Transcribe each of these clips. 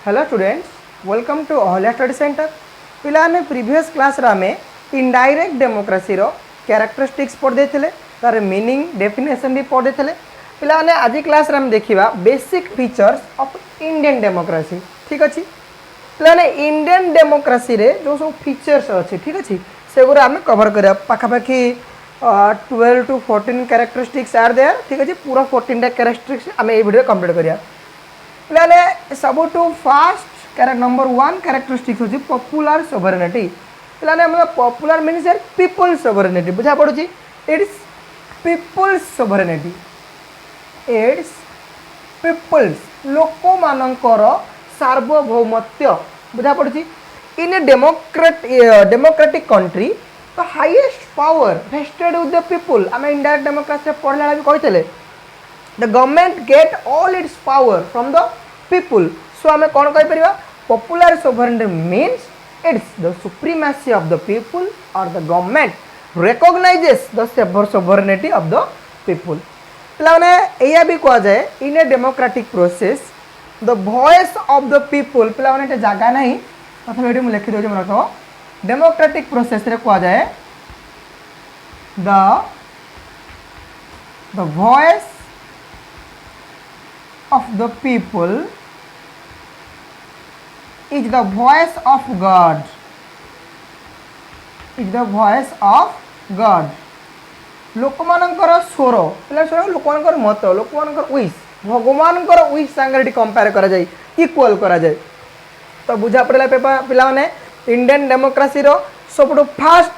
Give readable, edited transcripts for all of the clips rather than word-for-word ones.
Hello students, welcome to Ahalya study centre. पिलाने previous class रे आमे इनडायरेक्ट डेमोक्रेसी रो characteristics पढ़ देथिले, तार मीनिंग डेफिनेशन भी पढ़ देथिले। पिलाने आज क्लास रे हम देखिबा basic features of Indian democracy. ठीक अछि पिलाने इंडियन डेमोक्रेसी रे जो सब फीचर्स अछि, ठीक अछि से गुरा आमे कवर करब। पाखापाखी 12 to 14 कैरेक्टरिस्टिक्स आर देयर। ठीक अछि पूरा 14 टा कैरेक्टरिस्टिक्स आमे ए वीडियो कंप्लीट करिया। पे सब फास्ट नंबर 1 कैरेक्टरिस्टिक्स होची पॉपुलर सोवरेनिटी। पे पॉपुलर मीन्स पीपल सोवरेनिटी बुझा पड़ुची। It's people's sovereignty, it's people's लोक मानकर सार्वभौमत्व बुझा पड़ुची। In a democratic country the highest power vested with the people. आम इनडायरेक्ट डेमोक्रेसी पढ़ला भी कहते the government get all its power from the people. So आमे कौन कहि परिबा popular sovereignty means it's the supremacy of the people or the government recognizes the sovereignty of the people. पिलाने एया भी कहा जाए in a democratic process the voice of the people। पिलाने एटा जागा नहीं तथा एटी मु लिखि दोजे मन रखो। डेमोक्रेटिक प्रोसेस रे कहा जाए the voice of the people is the voice of God, is the voice of God। लोकमानकर स्वर पिला स्वर लोकमानकर मत लोकमानकर विश भगवानकर विश सांगरे कंपेयर करा जाय, इक्वल करा जाय। तो बुझा पड़ला पिला माने इंडियन डेमोक्रेसी रो सबटो फास्ट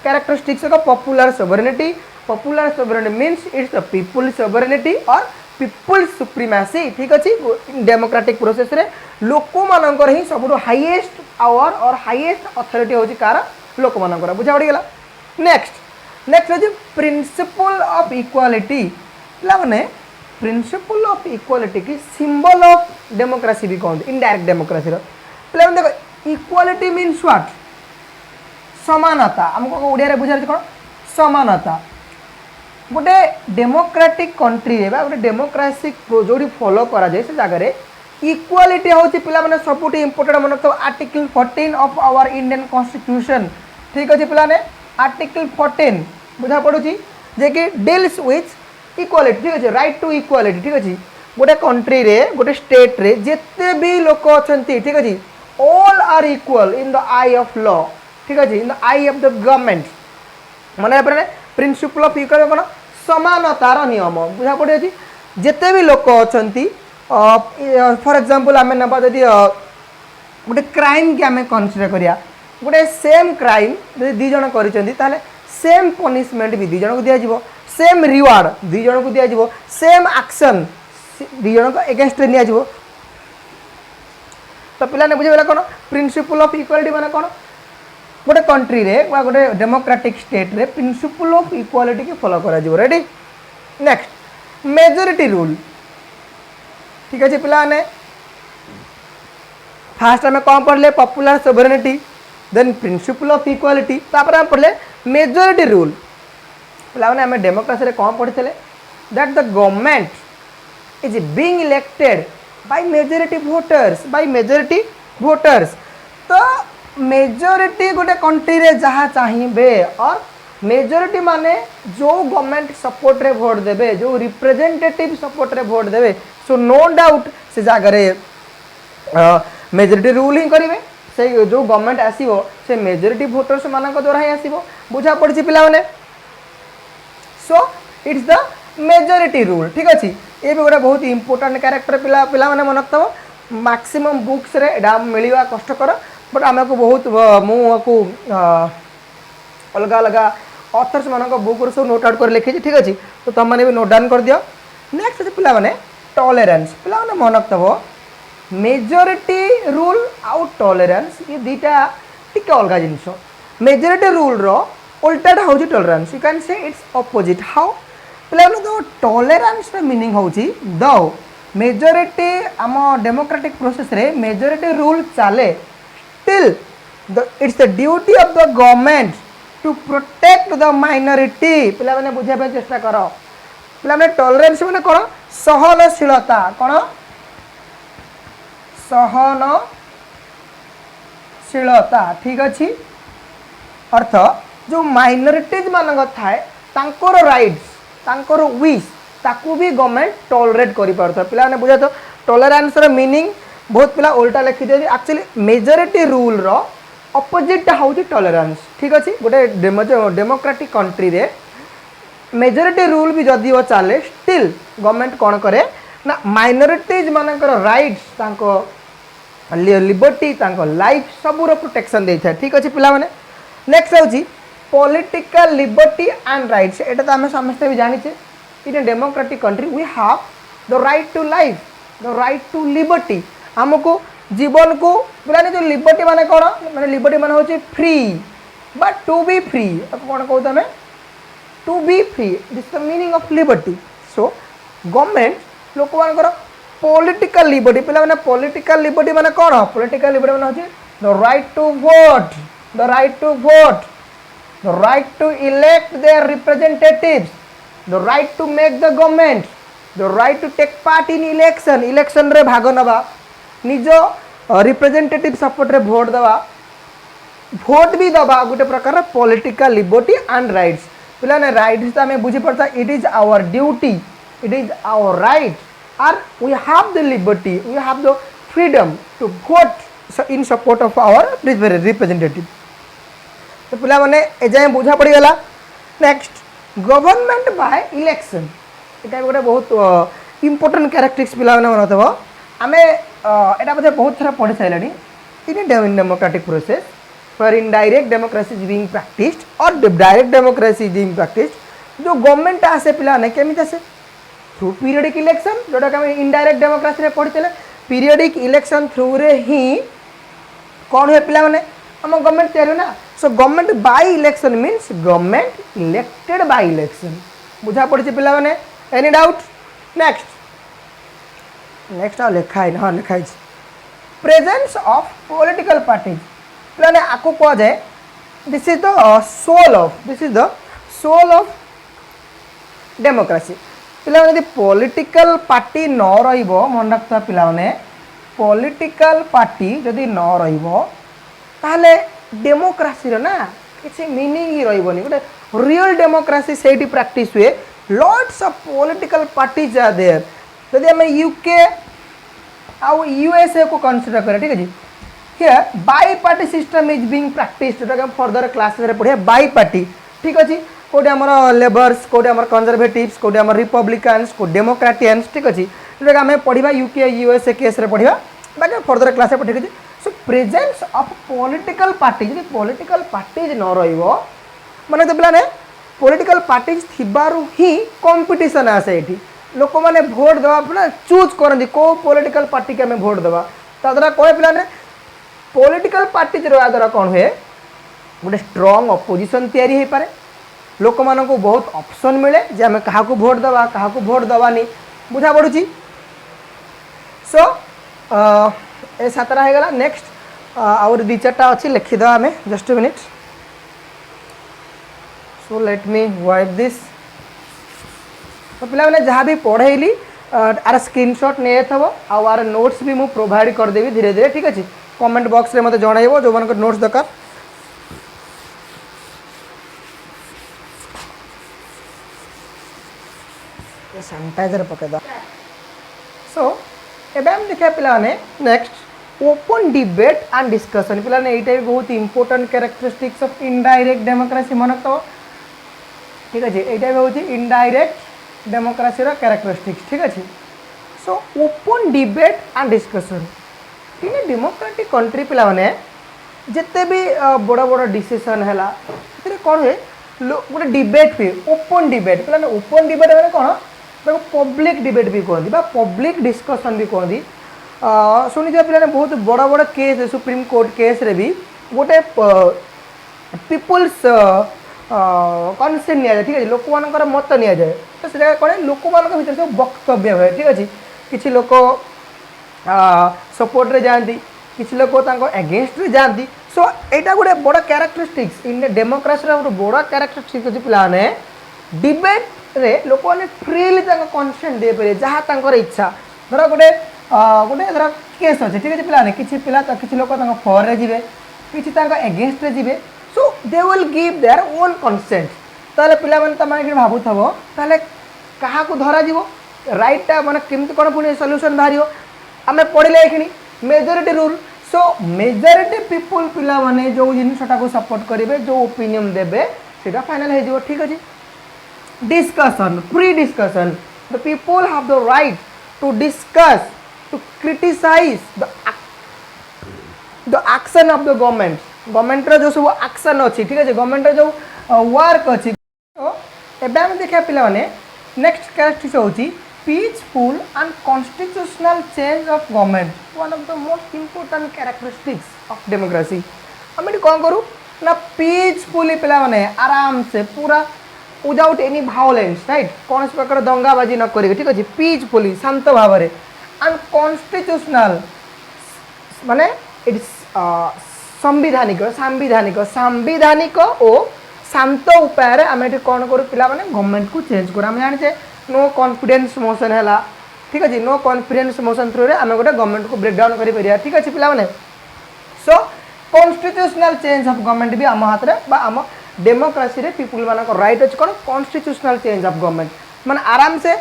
कैरेक्टरिस्टिक्स का popular sovereignty. Popular sovereignty means it's the people sovereignty और पीपल सुप्रीमेसी। ठीक अच्छे डेमोक्रेटिक प्रोसेस रे लोक मानकर ही सब हाईएस्ट पावर और हाईएस्ट अथॉरिटी होची कार लोक मानकर बुझा पड़ी गला। नेक्स्ट होची प्रिंसिपल ऑफ इक्वालिटी। पिला माने प्रिंसिपल ऑफ इक्वालिटी की सिंबल ऑफ डेमोक्रेसी भी कहते इनडायरेक्ट डेमोक्रेसी रो। पिला माने देखो इक्वालिटी मींस व्हाट समानता। हमको ओडिया रे बुझा कोन समानता। गोटे डेमोक्रेटिक कंट्री रे गोटे डेमोक्रेसी जो फॉलो करा जाए से जगह रे इक्वालिटी होची पिला माने सबुठी इंपोर्टेंट मन तो article 14 of our Indian constitution. ठीक अछि पिला ने आर्टिकल 14 बुझा पड़ुची जे कि डील्स विथ इक्वालिटी। ठीक अछि राइट टू इक्वालिटी। ठीक अछि गोटे कंट्री रे गोटे स्टेट रे जेते भी लोक अछंती, ठीक अछि all are equal in the eye of law. ठीक अछि in the eye of the government माने प्रिंसिपल ऑफ इक्वालिटी कोन समानतार नियम बुझा पड़े अछि। जेते भी लोक अछंती फॉर एग्जांपल आमे नबा जदि गोटे क्राइम के आमे कंसीडर करिया, गोटे सेम क्राइम जदि दी जण करिसंती ताले सेम पनिशमेंट भी दी जण को दिया जिवो, सेम रिवार्ड दी जण को दिया जिवो, सेम एक्शन दी जण को अगेंस्ट निया जिवो। तो पिला ने बुझेला कोन प्रिंसिपल ऑफ इक्वालिटी माने कोन गोटे कंट्री रे गोटे डेमोक्रेटिक स्टेट रे प्रिंसिपल ऑफ इक्वालिटी के फॉलो करा जिवो। Ready next majority rule. ठीक है पिला ने फास्ट हमें कौन पढ़ले popular sovereignty then principle of equality तापर हम पढ़ले मेजॉरिटी रूल। पिला ने हमें डेमोक्रेसी रे कौन पढ़ितले that the government is being elected by majority voters. तो मेजॉरिटी गोटे कंट्री रे जहाँ चाहिए और मेजॉरिटी माने जो गवर्नमेंट सपोर्ट रे वोट देबे, जो रिप्रेजेंटेटिव सपोर्ट रे वोट देबे, सो नो डाउट से जगह रे मेजॉरिटी रूल ही करिवे। से जो गवर्नमेंट आसीबो से मेजॉरिटी वोटर्स मानक द्वारा ही आसीबो बुझा पड़छि पिला माने। So it's the majority rule. ठीक अछि ये भी गोटे बहुत इंपोर्टेंट कैरेक्टर पिला माने मन रखतबो। मैक्सिमम बुक्स रे एडा मिलिवा कष्टकर बट आम को बहुत मुझे अलग अलग ऑथर्स मान बुक सब नोट आउट कर लिखी। ठीक अच्छे तो तुम मैंने भी नोट डाउन कर दियो। नेक्स्ट अच्छे पिला माने टॉलरेंस। पिला माने मन रखतबो मेजॉरिटी रूल आउ टॉलरेंस ये दीटा टिके अलग जिनिस। मेजॉरिटी रूल रो उल्टाटा होची tolerance. You can say it's opposite. How पिला माने तो टॉलरेंस रो मीनिंग होची द मेजॉरिटी आम डेमोक्रेटिक प्रोसेस रे मेजॉरिटी रूल चले till it's the duty of the government to protect the minority। पिला माने बुझा पे चेष्टा करो। पिला माने टॉलरेंस माने कोन सहनशीलता, कोन सहनशीलता ठीक अच्छी अर्थ जो माइनॉरिटीज मानक थाए तांकर राइट्स तांकर विश ताकू भी गवर्नमेंट टॉलरेट करि पारता पिला ने बुझा तो टॉलरेंस रो मीनिंग बहुत पिला उल्टा लिखि दे एक्चुअली मेजॉरिटी रूल रो ऑपोजिट हाउची टॉलरेंस ठीक अच्छी गोटे डेमोक्रेटिक कंट्री रे मेजॉरिटी रूल भी जदि वो चले स्टिल गवर्नमेंट कौन करे ना माइनॉरिटीज मानकर राइट्स तांको लिबर्टी तांको लाइफ सबूर प्रोटेक्शन दे था ठीक अच्छे पिला माने नेक्स्ट हूँ पॉलिटिकल लिबर्टी एंड राइट्स एटा तो आम समस्ते भी जानी in a democratic country we have the right to life the right to liberty आमको जीवन को बोला जो लिबर्टी माने कौन माने लिबर्टी माने होची free but to be free कौन कहते हैं to be free this the meaning of liberty so government लोक मानकर पॉलिटिकल लिबर्टी पिला माने पॉलिटिकल लिबर्टी माने कौन पॉलिटिकल लिबर्टी माने होची the right to vote the right to vote the right to elect their representatives the right to make the government the right to take part in election election रे भाग नवा निज representative support रे vote दवा vote भी दवा गोटे प्रकार पॉलिटिकल लिबर्टी एंड राइट्स पिला ने राइट्स तो हमें बुझी पड़ता it is our duty it is our right और we have the liberty we have the freedom to vote in support of our representative तो पिला माने एजाए बुझा पड़ीगला नेक्स्ट गवर्नमेंट बाय इलेक्शन यहाँ गोटे बहुत इंपोर्टेंट कैरेक्टरिक्स पिला मन थो आम एटा बोधे बहुत थर पढ़ी सारे in democratic process for indirect democracy is being practised और direct democracy is being practised जो गवर्नमेंट आसे पिला केमी आसे थ्रू पीरियडिक इलेक्शन जोटा कि इनडायरेक्ट डेमोक्रेसी रे पढ़ी पीरियडिक इलेक्शन थ्रू रे ही कौन हुए पिला माने हम गवर्नमेंट तैयारी ना सो government by election means government elected by election बुझा पड़ी पिला माने एनी डाउट नेक्स्ट नेक्स्ट आ लिखा है हाँ लिखा है प्रेजेंस ऑफ पॉलिटिकल पार्टीज पिला ने आपको कह जाए this is the soul of democracy पिला यदि पॉलिटिकल पार्टी न रहिबो मन रखता पिला माने पॉलिटिकल पार्टी जदि न रहिबो ताले डेमोक्रेसी रो ना किसी मीनिंग ही रहिबोनी गोटे रियल डेमोक्रेसी सेठी प्रैक्टिस हुए lots of political parties are there जदि हम यूके आउ यूएसए को कंसीडर करें ठीक है जी here bi party system is being practised जोटा हम फर्दर क्लासेस रे पढ़िया बाई पार्टी ठीक अच्छे कोटे आमर लेबर्स कोटे आमर कंजर्वेटिव्स कोटे आमर रिपब्लिकान्स को डेमोक्रेटियंस ठीक अच्छे जोटा आम पढ़ा यूके यूएसए केस रे पढ़ा बाकी फर्दर क्लास रे ठीक है सो प्रेजेंस ऑफ पॉलिटिकल पार्टी जब पॉलिटिकल पार्टीज न रहिबो माने तो पिलाने पॉलिटिकल पार्टीज थिबारु ही कंपटीशन आसे एठी लोक माने वोट देवा पिला चूज करंदी को पॉलिटिकल पार्टी के हमें वोट देवा ता द्वारा कोए पिलाने पॉलिटिकल पार्टीज रहा द्वारा कौन हुए गोटे स्ट्रॉन्ग अपोजिशन तैयारी हो पारे लोक मानक बहुत ऑप्शन मिले जे आम क्या वोट देवा क्या वोट देवानी बुझा पड़ुची सो ए सातटा हो गला नेक्स्ट आउर दी चार्टा अच्छी लिखिद आम just minute so let me wipe this तो पिला मैंने जहाँ भी पढ़ेली आर स्क्रीनशॉट नहीं थो आर नोट्स भी मुझे प्रोवाइड करदेवी धीरे धीरे ठीक अच्छे कमेंट बॉक्स रे मते जणाइबो जो मानक नोट्स दरकार सैनिटाइजर पकेदा सो एबे हम देखा पिला ने next open debate and discussion पिला ने एटा भी बहुत important characteristics of indirect democracy मनक तो ठीक अच्छे एटा भी होची इनडायरेक्ट डेमोक्रेसी रो कैरेक्टरिस्टिक्स ठीक अच्छे so open debate and discussion in democratic country पिला माने जिते भी बड़ बड़ डिसीजन है कौन हुए गोटे डिबेट हुए ओपन डिबेट पिला ओपन डिबेट मैंने कौन पब्लिक डिबेट भी कहती पब्लिक डिस्कशन भी कहती शुणी पिला बहुत बड़ बड़ केस सुप्रीम कोर्ट केस रे भी गोटे पीपुल्स कनसेंट नि ठीक है लोक मान मत नि जाए तो से कौन लोक मान भर सब वक्तव्य हुए ठीक अच्छे किसी लोक सपोर्ट रे जाती किसी लोक एगेन्स्ट रे जाती सो यहाँ गोटे बड़ कैरेक्टरिस्टिक्स इन डेमोक्रेसी बड़ कैरेक्टरिस्टिक्स अच्छे पाने डिबेट रे लोक मैंने फ्रीली कनसेंट दे पारे जहाँ इच्छा धर गोटे गोटे धर केस अच्छे ठीक है पे किसी पिला किसी लोक फर रे जी किसी एगेन्स्ट रे जी so they will give their own consent ताले पिला माने तमाने भाबुथबो ताले कहा को धरा जीवो राइटा माने केमती कोन पुनी सॉल्यूशन बाहरियो आमे पढिले एखनी majority rule so majority people पिला माने जो जिनसटा को सपोर्ट करिवे जो ओपिनियन देबे सेटा फाइनल हे जीवो ठीक अछि discussion pre discussion the people have the right to discuss to criticize the action of the government रो जो सब एक्शन अछि ठीक है गवर्नमेंट रो जो वर्क अछि तो एबे हम देखा पिला माने नेक्स्ट कैरेक्टरिस्टिक्स होछि peaceful and constitutional change of government one of the most important characteristics of democracy हम एटी कोन करू ना पीसफुली पिला माने आराम से पूरा विदाउट एनी वायलेंस राइट कौन प्रकार दंगाबाजी न करेंगे ठीक अच्छे पीसफुली शांत भाव में एंड कॉन्स्टिट्यूशनल माने इट संविधानिक सांविधानिक सांविधानिक और शांत उपाय आम ये कौन करूँ पिला माने गवर्नमेंट को चेंज करूँ आम जाने नो कॉन्फिडेंस मोशन है ठीक अच्छे नो कॉन्फिडेंस मोशन थ्रू आम गोटे गवर्नमेंट को ब्रेक डाउन कर ठीक अच्छे पिला माने सो कॉन्स्टिट्यूशनल चेंज ऑफ गवर्नमेंट भी आम हाथ में आम डेमोक्रेसी रे पीपुल मानक राइट अच्छे कौन कॉन्स्टिट्यूशनल चेंज ऑफ गवर्नमेंट माने आराम से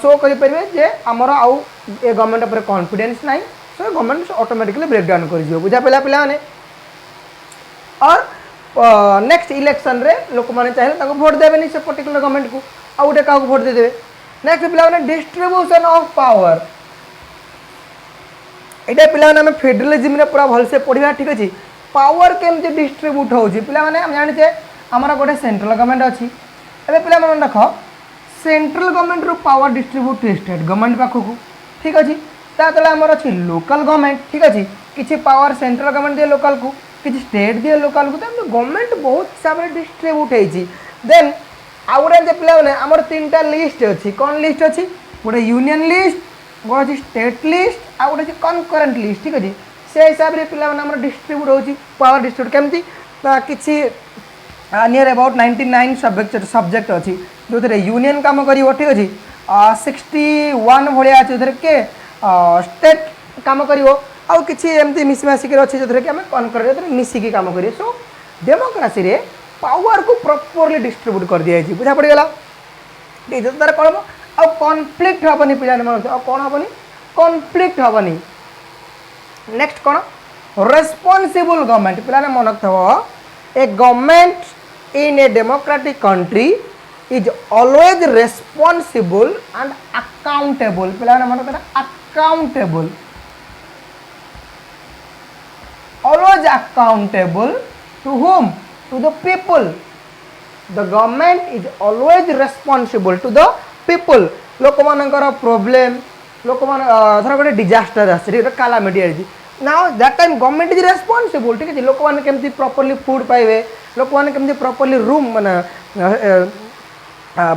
शो करेंगे जे आमर आउ ए गवर्नमेंट उपर कॉन्फिडेंस ना सो गवर्नमेंट ऑटोमेटिकली ब्रेक डाउन कर बुझा पड़ा पिला माने और नेक्स्ट इलेक्शन रे लोक माने चाहिए भोट देवे से पर्टिकुलर गवर्नमेंट को आउ गोटे क्या भोट देदेवे नेक्स्ट पिला माने डिस्ट्रीब्यूशन ऑफ पावर ये पिला फेडरलिज्म पूरा भलसे पढ़ा ठीक अच्छे पावर केमती डिस्ट्रीब्यूट होची पिला माने हम जानिचे हमर गोटे सेंट्रल गवर्नमेंट अछि एबे पिला माने देखो सेंट्रल गवर्नमेंट रो पावर डिस्ट्रीब्यूट स्टेट गवर्नमेंट पाखो को ठीक अछि ता तले हमर अछि लोकल गवर्नमेंट ठीक अछि किछि पावर सेंट्रल गवर्नमेंट दे लोकल को किछि स्टेट दे लोकल को त गवर्नमेंट बहुत हिसाब रे डिस्ट्रीब्यूट हेछि देन आउडे जे पिला माने हमर तीनटा लिस्ट अछि कोन लिस्ट अछि गोटे यूनियन लिस्ट गोटे स्टेट लिस्ट आ गोटे कनकरेंट लिस्ट ठीक अछि से हिसाब से पे डिस्ट्रीब्यूट हो पावर डिस्ट्रीब्यूट केमती किसी नियर अबाउट 99 सब्जेक्ट अच्छी जो थे यूनियन काम कर ठीक अच्छे 61 भाया अच्छे के स्टेट काम कर किसी मिसमिक अच्छे जो कि कनकर मिसिकी काम करें सो डेमोक्रेसी रे पावर को प्रॉपर्ली डिस्ट्रीब्यूट कर दिया बुझा पड़गला तार कौन आ कॉन्फ्लिक्ट हेनी पे कौन हेनी कॉन्फ्लिक्ट हेनी नेक्स्ट कौन रेस्पॉन्सिबल गवर्नमेंट पे मन रख a government in a democratic country is always responsible and accountable पे मन रख accountable always accountable to whom to the people the government is always responsible to the people लोक मानकर प्रॉब्लम लोक मान धर गोटे डिजास्टर आसी कालामिटी आई now that time government is responsible ठीक है लोक मैंने केमती प्रॉपर्ली फूड पाइबे लोक मैंने केमती प्रॉपर्ली रूम माने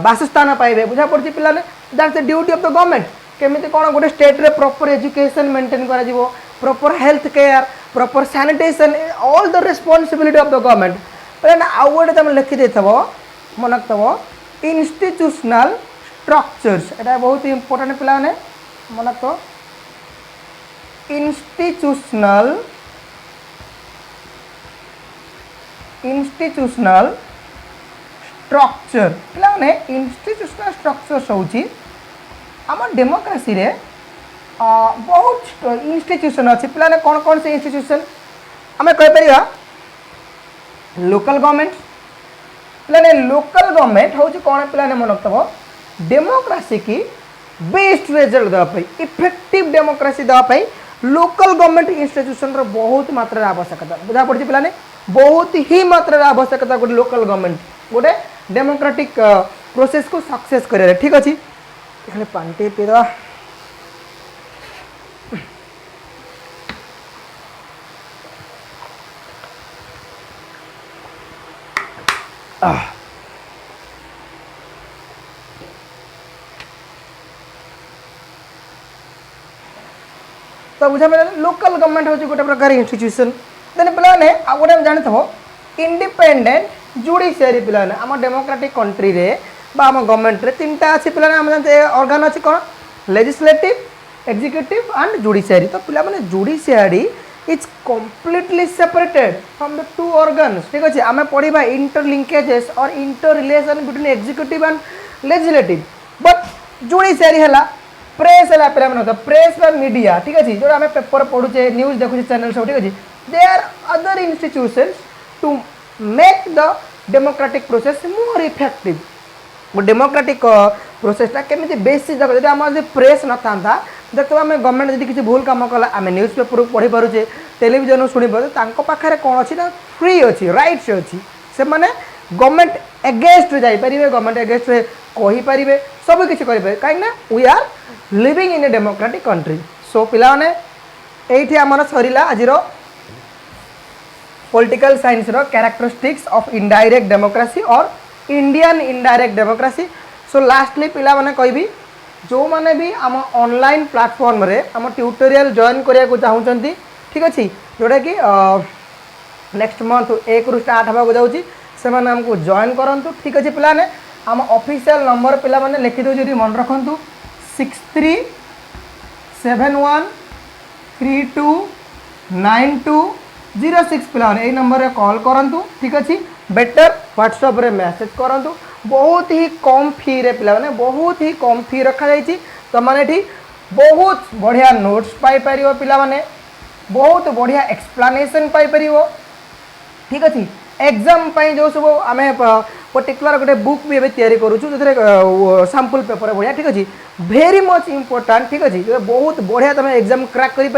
बासस्थान पाइबे बुझा पड़ी पिला that's the duty of the government केमती कौन गोटे स्टेट रे प्रॉपर एजुकेशन मेंटेन करा जीवो proper health care proper sanitation all the responsibility of the government पे आउ गोटे तुम लिखि देथबो मन रखथबो इंस्टीट्यूशनल स्ट्रक्चर्स एटा बहुत इंपोर्टेंट पिला ने मन रखो इंस्टीट्यूशनल स्ट्रक्चर पे इंस्टीट्यूशनल स्ट्रक्चर्स होची आम डेमोक्रेसी रे बहुत इंस्टीट्यूशन अच्छे पे कौन कौन से इंस्टीट्यूशन आम कहीपर लोकल गवर्नमेंट पे लोकल गवर्नमेंट हूँ कौन पे मन रखो डेमोक्रेसी की बेस्ट रिजल्ट देवाई इफेक्टिव डेमोक्रेसी देवाई लोकल गवर्नमेंट इंस्टीट्यूशन बहुत मात्रा आवश्यकता बुझा पड़ी पे बहुत ही मात्रा आवश्यकता गोटे लोकल गवर्नमेंट गोटे डेमोक्रेटिक प्रोसेस को सक्सेस कर ठीक अच्छे पानी पीदा तो बुझा पे लोकल गवर्नमेंट हूँ गोटे प्रकार इंस्टीट्यूशन देन पे आ गए जानी थो इंडिपेंडेंट जुडिशियरी पे आम डेमोक्रेटिक कंट्री रे बा आम गवर्नमेंट रे तीन टा अच्छी पे आम जानते ऑर्गन अच्छी कौन लेजिस्लेटिव एग्जीक्यूटिव एंड जुडिशियरी तो पिला माने judiciary is completely separated from the two organs ठीक अच्छे आम पढ़ा इंटरलिंकेजेस और inter relation between executive and legislative but judiciary है प्रेस है पे प्रेस बा मीडिया ठीक अच्छे जो आम पेपर पढ़ुचे न्यूज देखुचे चैनल सब ठीक अच्छे they are other institutions to make the democratic process more effective democratic प्रोसेसटा केमी बेसी जब आम प्रेस न था देखो आम गवर्नमेंट जब किसी भूल कम कला आम न्यूज पेपर पढ़ी पारे टेलीविजन शुणी पारे पाखे कौन अच्छी ना फ्री अच्छी राइट्स अच्छी से मैंने गवर्नमेंट एगेन्स्ट जापर गवर्नमेंट एगेन्स्ट कहींपारे सब किसी करेंगे कहीं we are living in a democratic country so पिलाने ये आमर सरला आज पॉलिटिकल साइंस रो कैरेक्टरिस्टिक्स ऑफ इनडायरेक्ट डेमोक्रेसी और Indian indirect democracy so lastly पिला माने कहबी जो माने भी आम ऑनलाइन प्लेटफॉर्म रे आम ट्यूटोरियल जॉइन करिया को चाहूचंती ठीक अच्छे जोटा कि नेक्स्ट मंथ 1 रु स्टार्ट होगा जाऊँगी से मैंने आमको जॉइन करूँ ठीक अच्छे पिलाने आम ऑफिशियल नंबर पिला माने लिखि दो जी मन रखु 6371329206 पिलाने यही नंबर रे कॉल करूँ ठीक अच्छे बेटर व्हाट्सएप रे मैसेज करूँ बहुत ही कम फी रे पिला माने बहुत ही कम फी रखा जाइए तो माने ठीक बहुत बढ़िया नोट्स पाई परियो पिला माने बहुत बढ़िया एक्सप्लेनेशन पाई परियो ठीक अच्छे एग्जाम पाई जो सब आम पर्टिकुलर गोटे बुक भी एवं तैयारी करूँ जो सैंपल पेपर बढ़िया ठीक अच्छे वेरी मच इम्पोर्टाट ठीक अच्छे बहुत बढ़िया तुम एग्जाम क्रैक कर